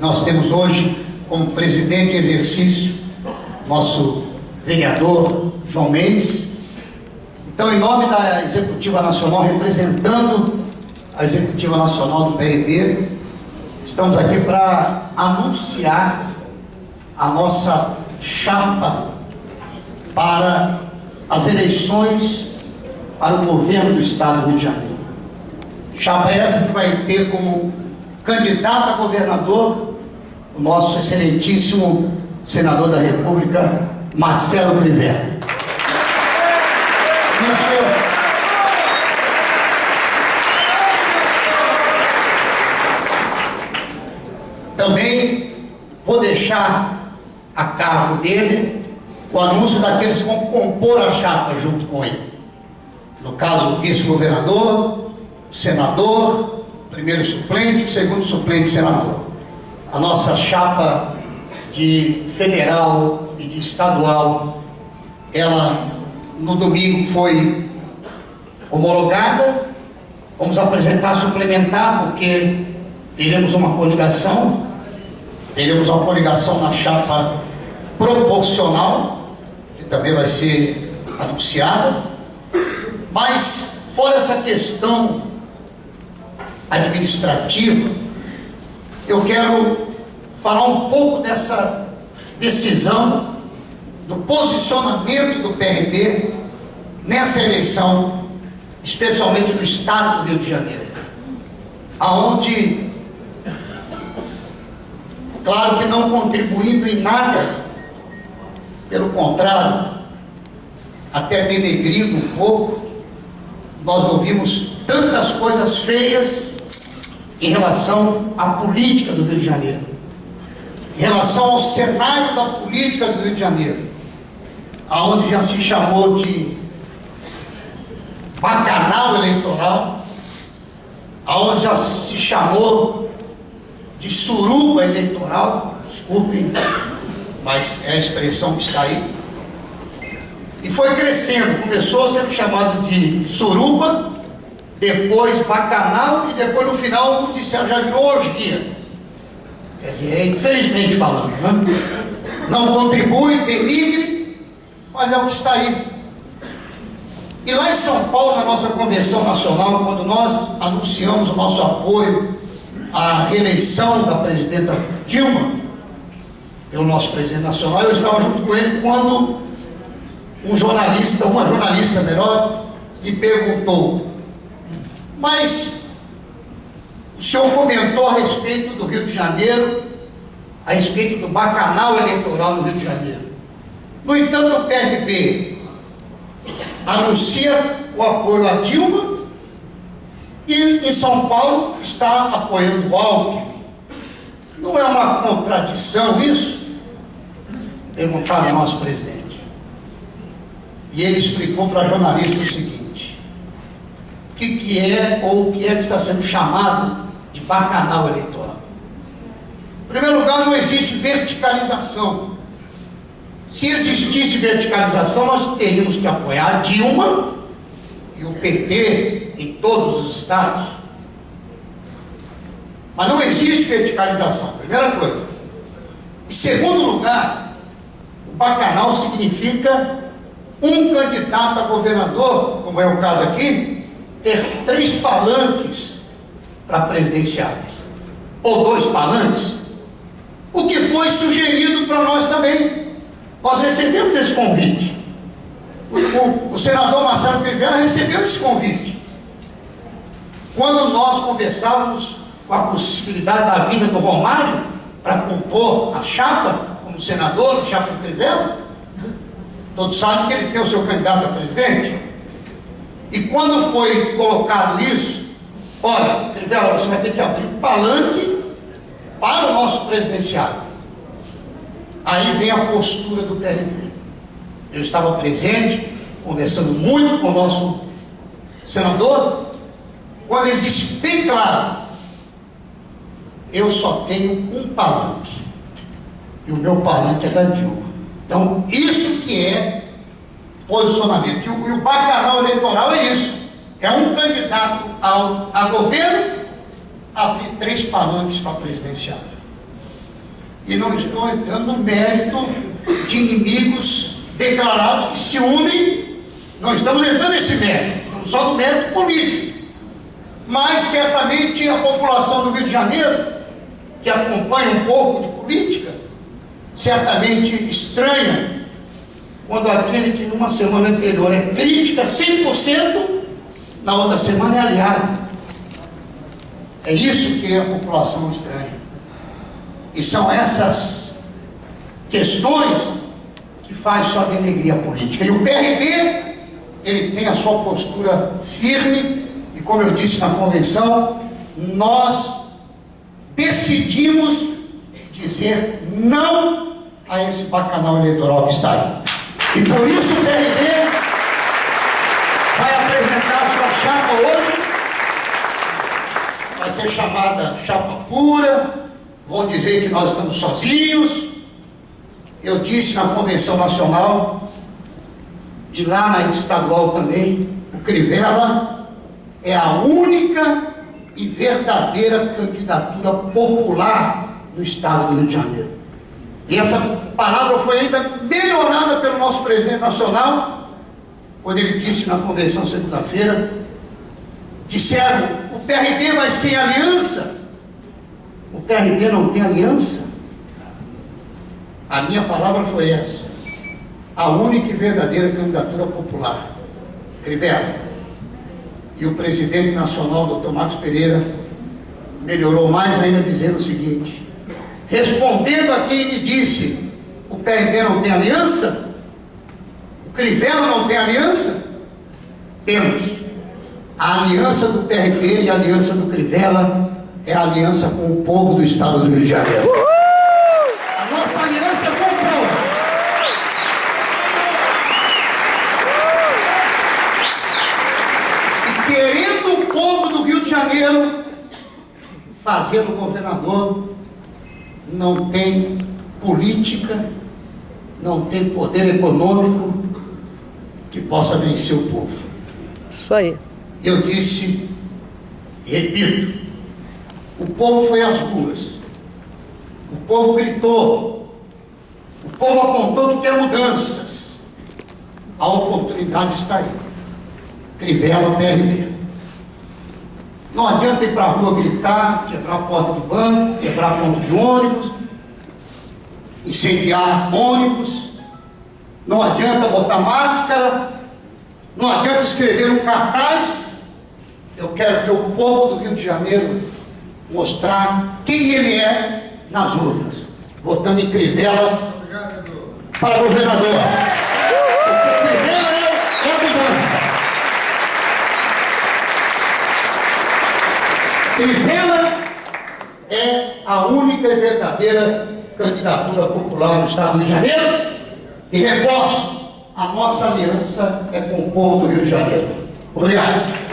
Nós temos hoje como presidente em exercício nosso vereador João Mendes. Então, em nome da Executiva Nacional, representando a Executiva Nacional do PRB, estamos aqui para anunciar a nossa chapa para as eleições para o governo do Estado do Rio de Janeiro. Chapa essa que vai ter como candidato a governador o nosso excelentíssimo senador da República, Marcelo Crivella. Também vou deixar a cargo dele o anúncio daqueles que vão compor a chapa junto com ele. No caso, o vice-governador, o senador, o primeiro suplente, o segundo suplente senador. A nossa chapa de federal e de estadual, ela no domingo foi homologada. Vamos apresentar suplementar, porque teremos uma coligação na chapa proporcional, que também vai ser anunciada. Mas, fora essa questão administrativa, eu quero falar um pouco dessa decisão, do posicionamento do PRB nessa eleição, especialmente no Estado do Rio de Janeiro, aonde, claro que não contribuindo em nada, pelo contrário, até denegrindo um pouco, nós ouvimos tantas coisas feias em relação à política do Rio de Janeiro, em relação ao cenário da política do Rio de Janeiro, aonde já se chamou de bacanal eleitoral, aonde já se chamou de suruba eleitoral, desculpem, mas é a expressão que está aí. E foi crescendo, começou sendo chamado de suruba, depois bacanal, e depois no final o disseram já virou orgia. Quer dizer, infelizmente falando, né? Não contribui, denigre, mas é o que está aí. E lá em São Paulo, na nossa convenção nacional, quando nós anunciamos o nosso apoio à reeleição da presidenta Dilma, pelo nosso presidente nacional, eu estava junto com ele quando uma jornalista melhor, me perguntou: mas o senhor comentou a respeito do Rio de Janeiro, a respeito do bacanal eleitoral no Rio de Janeiro. No entanto, o PRB anuncia o apoio a Dilma e em São Paulo está apoiando o Alckmin. Não é uma contradição isso? Perguntaram ao nosso presidente. E ele explicou para a jornalista o seguinte: o que é ou o que é que está sendo chamado de bacanal eleitoral. Em primeiro lugar, não existe verticalização. Se existisse verticalização, nós teríamos que apoiar a Dilma e o PT em todos os estados. Mas não existe verticalização, primeira coisa. Em segundo lugar, o bacanal significa um candidato a governador, como é o caso aqui, ter 3 palanques para presidenciáveis, ou 2 palanques, o que foi sugerido para nós também. Nós recebemos esse convite. O senador Marcelo Crivella recebeu esse convite. Quando nós conversávamos com a possibilidade da vinda do Romário para compor a chapa, como senador, a chapa do Crivella, todos sabem que ele tem o seu candidato a presidente. E quando foi colocado isso, olha, Crivella, você vai ter que abrir o palanque para o nosso presidenciável. Aí vem a postura do PRB. Eu estava presente, conversando muito com o nosso senador, quando ele disse bem claro: eu só tenho um palanque, e o meu palanque é da Dilma. Então, isso que é posicionamento. E o bacanal eleitoral é isso: é um candidato a governo abrir 3 palanques para presidenciável. E não estou entrando no mérito de inimigos declarados que se unem. Não estamos entrando nesse mérito, estamos só no mérito político. Mas certamente a população do Rio de Janeiro, que acompanha um pouco de política, certamente estranha quando aquele que numa semana anterior é crítica 100%, na outra semana é aliado. É isso que a população estranha. E são essas questões que faz só denegrir a política. E o PRB, ele tem a sua postura firme, e como eu disse na convenção, nós decidimos dizer não a esse bacanal eleitoral que está aí. E por isso o PRB vai apresentar a sua chapa hoje. Vai ser chamada chapa pura. Vão dizer que nós estamos sozinhos. Eu disse na Convenção Nacional e lá na estadual também, o Crivella é a única e verdadeira candidatura popular no estado do Rio de Janeiro. E essa palavra foi ainda melhorada pelo nosso presidente nacional, quando ele disse na convenção segunda-feira, disseram, o PRB vai sem aliança. O PRB não tem aliança. A minha palavra foi essa, a única e verdadeira candidatura popular, Crivella. E o presidente nacional, Dr. Marcos Pereira, melhorou mais ainda dizendo o seguinte, respondendo a quem me disse, o PRB não tem aliança? O Crivella não tem aliança? Temos. A aliança do PRB e a aliança do Crivella é a aliança com o povo do estado do Rio de Janeiro. A nossa aliança é com o povo. E querendo o povo do Rio de Janeiro fazendo governador, não tem política, não tem poder econômico que possa vencer o povo. Isso aí. Eu disse e repito, o povo foi às ruas, o povo gritou, o povo apontou que quer mudanças. A oportunidade está aí. Crivella, PRB. Não adianta ir para a rua gritar, quebrar a porta do banco, quebrar ponto de ônibus, incendiar ônibus, não adianta botar máscara, não adianta escrever um cartaz. Eu quero ver o povo do Rio de Janeiro mostrar quem ele é nas urnas, votando em Crivella para governador. Porque Crivella é mudança. Crivella é a única e verdadeira candidatura popular no estado do Rio de Janeiro. E reforço, a nossa aliança é com o povo do Rio de Janeiro. Obrigado.